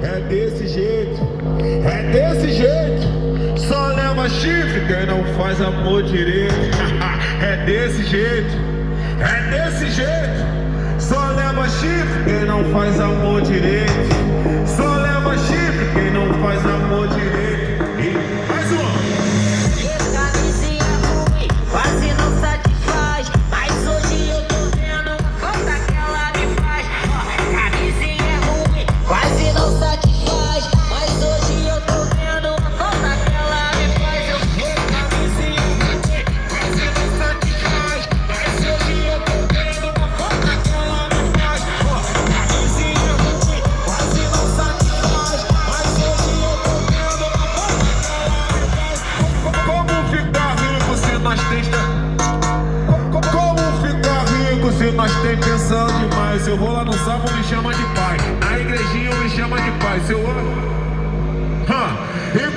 É desse jeito, é desse jeito. Só leva chifre quem não faz amor direito. É desse jeito, é desse jeito. Só leva chifre quem não faz amor direito. Só leva chifre quem não faz amor direito. E mais uma. Camisinha ruim, quase não satisfaz. Mas hoje eu tô vendo a falta que ela me faz. Camisinha ruim, quase não satisfaz. Mas hoje eu tô vendo a falta que ela me faz. Eu vou camisinha ruim, quase não satisfaz. Mas hoje eu tô vendo a falta que ela me faz. Camisinha ruim, quase não satisfaz. Mas hoje eu tô vendo a falta que ela me faz. Como ficar rico se nós tem... Como ficar rico se nós tem pensão demais? Eu vou lá no sábado, me chama de pai. Na igrejinha me chama de pai. Se eu... E